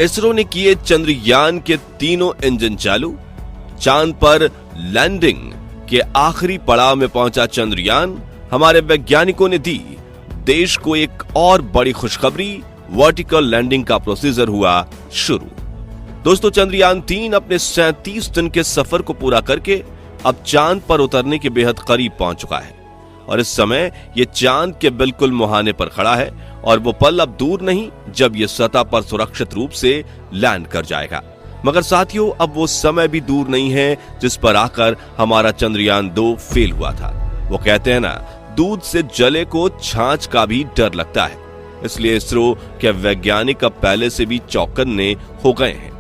इसरो ने किए चंद्रयान के तीनों इंजन चालू। चांद पर लैंडिंग के आखिरी पड़ाव में पहुंचा चंद्रयान। हमारे वैज्ञानिकों ने दी देश को एक और बड़ी खुशखबरी, वर्टिकल लैंडिंग का प्रोसीजर हुआ शुरू। दोस्तों, चंद्रयान 3 अपने 37 दिन के सफर को पूरा करके अब चांद पर उतरने के बेहद करीब पहुंच चुका है और इस समय यह चांद के बिल्कुल मुहाने पर खड़ा है और वो पल अब दूर नहीं जब यह सतह पर सुरक्षित रूप से लैंड कर जाएगा। मगर साथियों, अब वो समय भी दूर नहीं है जिस पर आकर हमारा चंद्रयान 2 फेल हुआ था। वो कहते हैं ना, दूध से जले को छाछ का भी डर लगता है। इसलिए इसरो के वैज्ञानिक अब पहले से भी चौकन्ने हो गए हैं,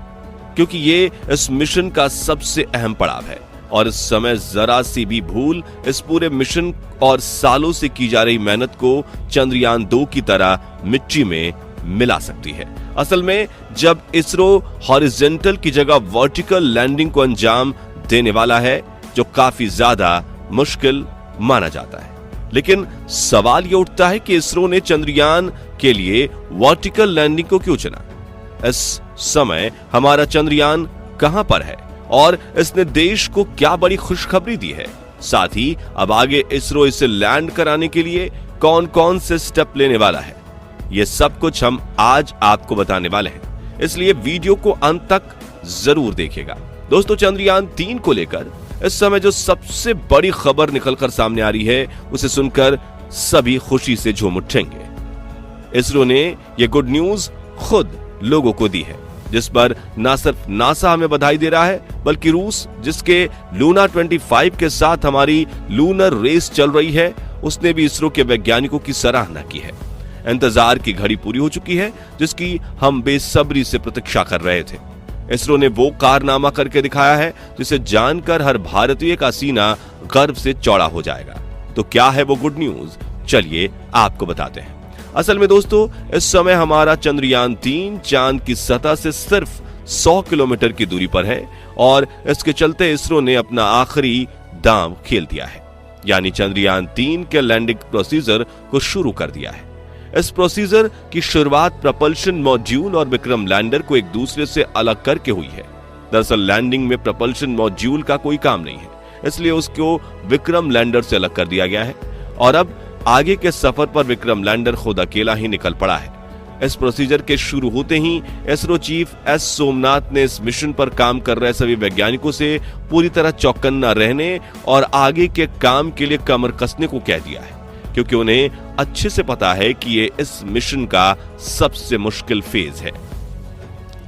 क्योंकि ये इस मिशन का सबसे अहम पड़ाव है और इस समय जरा सी भी भूल इस पूरे मिशन और सालों से की जा रही मेहनत को चंद्रयान 2 की तरह मिट्टी में मिला सकती है। असल में जब इसरो हॉरिजॉन्टल की जगह वर्टिकल लैंडिंग को अंजाम देने वाला है, जो काफी ज्यादा मुश्किल माना जाता है, लेकिन सवाल यह उठता है कि इसरो ने चंद्रयान के लिए वर्टिकल लैंडिंग को क्यों चुना। इस समय हमारा चंद्रयान कहां पर है और इसने देश को क्या बड़ी खुशखबरी दी है। साथ ही अब आगे इसरो इसे लैंड कराने के लिए कौन कौन से स्टेप लेने वाला है, यह सब कुछ हम आज आपको बताने वाले हैं, इसलिए वीडियो को अंत तक जरूर देखिएगा। दोस्तों, चंद्रयान 3 को लेकर इस समय जो सबसे बड़ी खबर निकलकर सामने आ रही है, उसे सुनकर सभी खुशी से झूम उठेंगे। इसरो ने यह गुड न्यूज खुद लोगों को दी है, जिस पर न सिर्फ नासा हमें बधाई दे रहा है, बल्कि रूस, जिसके लूना 25 के साथ हमारी लूनर रेस चल रही है, उसने भी इसरो के वैज्ञानिकों की सराहना की है। इंतजार की घड़ी पूरी हो चुकी है, जिसकी हम बेसब्री से प्रतीक्षा कर रहे थे। इसरो ने वो कारनामा करके दिखाया है जिसे जानकर हर भारतीय का सीना गर्व से चौड़ा हो जाएगा। तो क्या है वो गुड न्यूज, चलिए आपको बताते हैं। असल में दोस्तों, इस समय हमारा चंद्रयान 3 चांद की सतह से सिर्फ 100 किलोमीटर की दूरी पर है और इसके चलते इसरो ने अपना आखिरी दांव खेल दिया है, यानी चंद्रयान 3 के लैंडिंग प्रोसीजर को शुरू कर दिया है। इस प्रोसीजर की शुरुआत प्रपल्शन मॉड्यूल और विक्रम लैंडर को एक दूसरे से अलग करके हुई है। दरअसल लैंडिंग में प्रपल्शन मॉड्यूल का कोई काम नहीं है, इसलिए उसको विक्रम लैंडर से अलग कर दिया गया है और अब आगे के सफर पर विक्रम लैंडर खुद अकेला ही निकल पड़ा है। इस प्रोसीजर के शुरू होते ही इसरो चीफ एस सोमनाथ ने इस मिशन पर काम कर रहे सभी वैज्ञानिकों से पूरी तरह चौकन्ना रहने और आगे के काम के लिए कमर कसने को कह दिया है, क्योंकि उन्हें अच्छे से पता है कि ये इस मिशन का सबसे मुश्किल फेज है।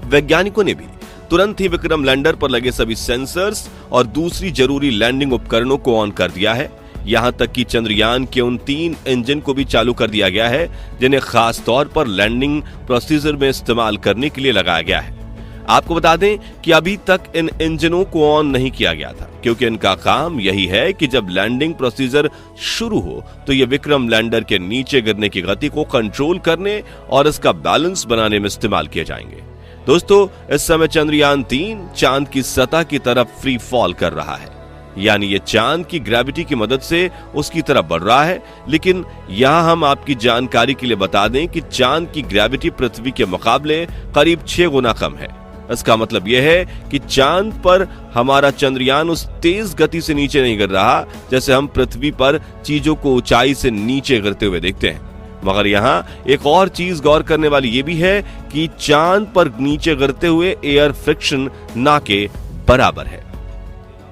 वैज्ञानिकों ने भी तुरंत ही विक्रम लैंडर पर लगे सभी सेंसर्स और दूसरी जरूरी लैंडिंग उपकरणों को ऑन कर दिया है। यहां तक कि चंद्रयान के उन 3 इंजन को भी चालू कर दिया गया है जिन्हें खास तौर पर लैंडिंग प्रोसीजर में इस्तेमाल करने के लिए लगाया गया है। आपको बता दें कि अभी तक इन इंजनों को ऑन नहीं किया गया था, क्योंकि इनका काम यही है कि जब लैंडिंग प्रोसीजर शुरू हो तो ये विक्रम लैंडर के नीचे गिरने की गति को कंट्रोल करने और इसका बैलेंस बनाने में इस्तेमाल किए जाएंगे। दोस्तों, इस समय चंद्रयान 3 चांद की सतह की तरफ फ्री फॉल कर रहा है, यानी ये चांद की ग्रेविटी की मदद से उसकी तरफ बढ़ रहा है। लेकिन यहां हम आपकी जानकारी के लिए बता दें कि चांद की ग्रेविटी पृथ्वी के मुकाबले करीब 6 गुना कम है। इसका मतलब यह है कि चांद पर हमारा चंद्रयान उस तेज गति से नीचे नहीं गिर रहा जैसे हम पृथ्वी पर चीजों को ऊंचाई से नीचे गिरते हुए देखते हैं। मगर यहाँ एक और चीज गौर करने वाली ये भी है कि चांद पर नीचे गिरते हुए एयर फ्रिक्शन ना के बराबर है।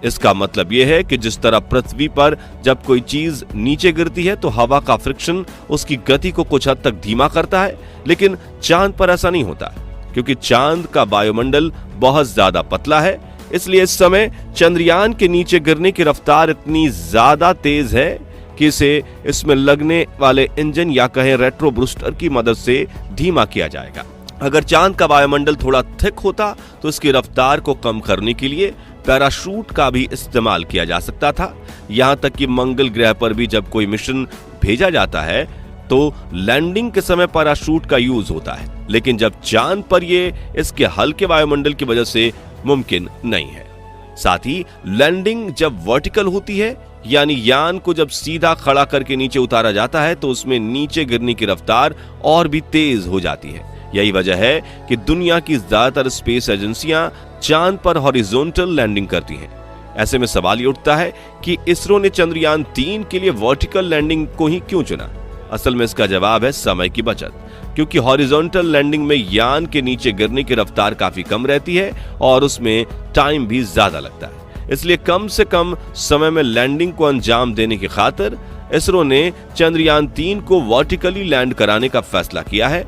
इसका मतलब यह है कि जिस तरह पृथ्वी पर जब कोई चीज नीचे गिरती है तो हवा का फ्रिक्शन उसकी गति को कुछ हद तक धीमा करता है, लेकिन चांद पर ऐसा नहीं होता, क्योंकि चांद का वायुमंडल बहुत ज्यादा पतला है। इसलिए इस समय चंद्रयान के नीचे गिरने की रफ्तार इतनी ज्यादा तेज है कि इसे इसमें लगने वाले इंजन या कहें रेट्रो बूस्टर की मदद से धीमा किया जाएगा। अगर चांद का वायुमंडल थोड़ा थिक होता तो इसकी रफ्तार को कम करने के लिए पैराशूट का भी इस्तेमाल किया जा सकता था। यहां तक कि मंगल ग्रह पर भी जब कोई मिशन भेजा जाता है तो लैंडिंग के समय पैराशूट का यूज होता है, लेकिन जब चांद पर ये इसके हल्के वायुमंडल की वजह से मुमकिन नहीं है। साथ ही लैंडिंग जब वर्टिकल होती है, यानी यान को जब सीधा खड़ा करके नीचे उतारा जाता है, तो उसमें नीचे गिरने की रफ्तार और भी तेज हो जाती है। यही वजह है कि दुनिया की ज्यादातर स्पेस एजेंसियां चांद पर हॉरिजॉन्टल लैंडिंग करती हैं। ऐसे में सवाल ये उठता है कि इसरो ने चंद्रयान 3 के लिए वर्टिकल लैंडिंग को ही क्यों चुना? असल में इसका जवाब है समय की बचत, क्योंकि हॉरिजॉन्टल लैंडिंग में यान के नीचे गिरने की रफ्तार काफी कम रहती है और उसमें टाइम भी ज्यादा लगता है। इसलिए कम से कम समय में लैंडिंग को अंजाम देने की खातिर इसरो ने चंद्रयान 3 को वर्टिकली लैंड कराने का फैसला किया है।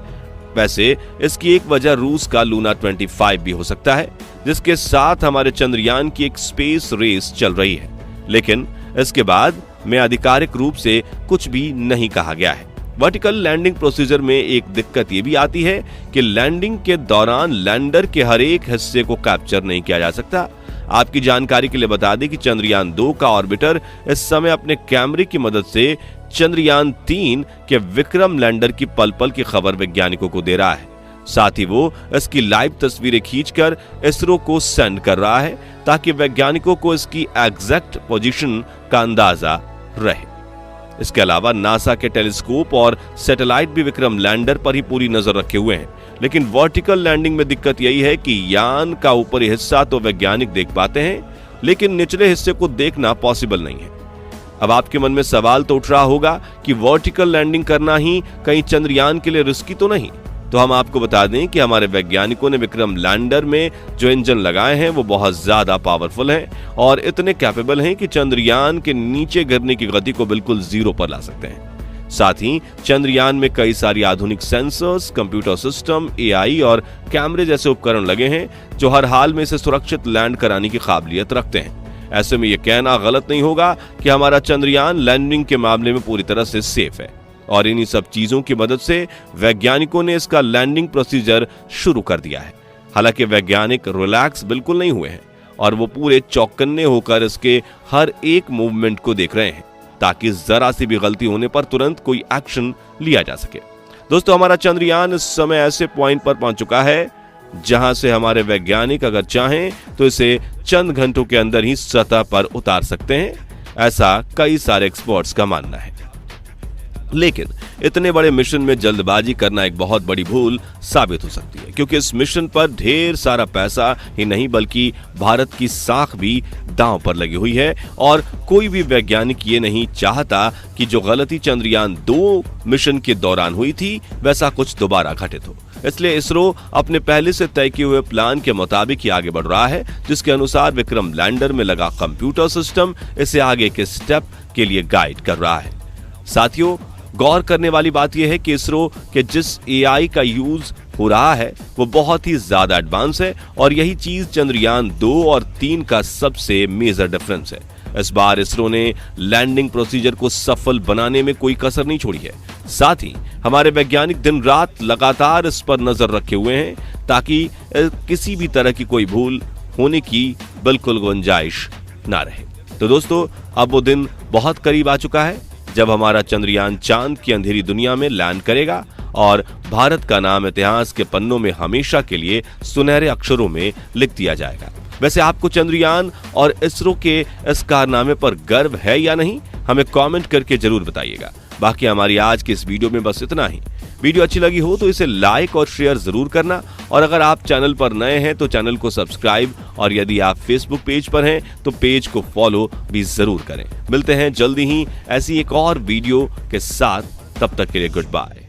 वैसे इसकी एक वजह रूस का लूना 25 भी हो सकता है, जिसके साथ हमारे चंद्रयान की एक स्पेस रेस चल रही है। लेकिन इसके बाद में आधिकारिक रूप से कुछ भी नहीं कहा गया है। वर्टिकल लैंडिंग प्रोसीजर में एक दिक्कत ये भी आती है कि लैंडिंग के दौरान लैंडर के हर एक हिस्से को कैप्चर नहीं किया जा सकता। आपकी जानकारी के लिए बता दें कि चंद्रयान 2 का ऑर्बिटर इस समय अपने कैमरे की मदद से चंद्रयान 3 के विक्रम लैंडर की पल पल की खबर वैज्ञानिकों को दे रहा है। साथ ही वो इसकी लाइव तस्वीरें खींचकर इसरो को सेंड कर रहा है, ताकि वैज्ञानिकों को इसकी एग्जैक्ट पोजीशन का अंदाजा रहे। इसके अलावा नासा के टेलीस्कोप और सैटेलाइट भी विक्रम लैंडर पर ही पूरी नजर रखे हुए हैं। लेकिन वर्टिकल लैंडिंग में दिक्कत यही है कि यान का ऊपरी हिस्सा तो वैज्ञानिक देख पाते हैं, लेकिन निचले हिस्से को देखना पॉसिबल नहीं है। अब आपके मन में सवाल तो उठ रहा होगा कि वर्टिकल लैंडिंग करना ही कहीं चंद्रयान के लिए रिस्की तो नहीं? तो हम आपको बता दें कि हमारे वैज्ञानिकों ने विक्रम लैंडर में जो इंजन लगाए हैं वो बहुत ज्यादा पावरफुल हैं और इतने कैपेबल हैं कि चंद्रयान के नीचे गिरने की गति को बिल्कुल जीरो पर ला सकते हैं। साथ ही चंद्रयान में कई सारी आधुनिक सेंसर्स, कंप्यूटर सिस्टम, एआई और कैमरे जैसे उपकरण लगे हैं, जो हर हाल में इसे सुरक्षित लैंड कराने की काबिलियत रखते हैं। ऐसे में यह कहना गलत नहीं होगा कि हमारा चंद्रयान लैंडिंग के मामले में पूरी तरह से सेफ है, और इन्हीं सब चीजों की मदद से वैज्ञानिकों ने इसका लैंडिंग प्रोसीजर शुरू कर दिया है। हालांकि वैज्ञानिक रिलैक्स बिल्कुल नहीं हुए हैं और वो पूरे चौकन्ने होकर इसके हर एक मूवमेंट को देख रहे हैं, ताकि जरा सी भी गलती होने पर तुरंत कोई एक्शन लिया जा सके। दोस्तों, हमारा चंद्रयान इस समय ऐसे पॉइंट पर पहुंच चुका है जहां से हमारे वैज्ञानिक अगर चाहें तो इसे चंद घंटों के अंदर ही सतह पर उतार सकते हैं, ऐसा कई सारे एक्सपर्ट्स का मानना है। लेकिन इतने बड़े मिशन में जल्दबाजी करना एक बहुत बड़ी भूल साबित हो सकती है, क्योंकि इस मिशन पर ढेर सारा पैसा ही नहीं बल्कि भारत की साख भी दांव पर लगी हुई है, और कोई भी वैज्ञानिक ये नहीं चाहता कि जो गलती चंद्रयान 2 मिशन के दौरान हुई थी वैसा कुछ दोबारा घटित हो। इसलिए इसरो अपने पहले से तय किए हुए प्लान के मुताबिक ही आगे बढ़ रहा है, जिसके अनुसार विक्रम लैंडर में लगा कंप्यूटर सिस्टम इसे आगे के स्टेप के लिए गाइड कर रहा है। साथियों, गौर करने वाली बात यह है कि इसरो के जिस एआई का यूज हो रहा है वो बहुत ही ज्यादा एडवांस है, और यही चीज चंद्रयान 2 और 3 का सबसे मेजर डिफरेंस है। इस बार इसरो ने लैंडिंग प्रोसीजर को सफल बनाने में कोई कसर नहीं छोड़ी है। साथ ही हमारे वैज्ञानिक दिन रात लगातार इस पर नजर रखे हुए हैं, ताकि किसी भी तरह की कोई भूल होने की बिल्कुल गुंजाइश ना रहे। तो दोस्तों, अब वो दिन बहुत करीब आ चुका है जब हमारा चंद्रयान चांद की अंधेरी दुनिया में लैंड करेगा, और भारत का नाम इतिहास के पन्नों में हमेशा के लिए सुनहरे अक्षरों में लिख दिया जाएगा। वैसे आपको चंद्रयान और इसरो के इस कारनामे पर गर्व है या नहीं, हमें कमेंट करके जरूर बताइएगा। बाकी हमारी आज की इस वीडियो में बस इतना ही। वीडियो अच्छी लगी हो तो इसे लाइक और शेयर जरूर करना, और अगर आप चैनल पर नए हैं तो चैनल को सब्सक्राइब, और यदि आप फेसबुक पेज पर हैं तो पेज को फॉलो भी जरूर करें। मिलते हैं जल्दी ही ऐसी एक और वीडियो के साथ, तब तक के लिए गुड बाय।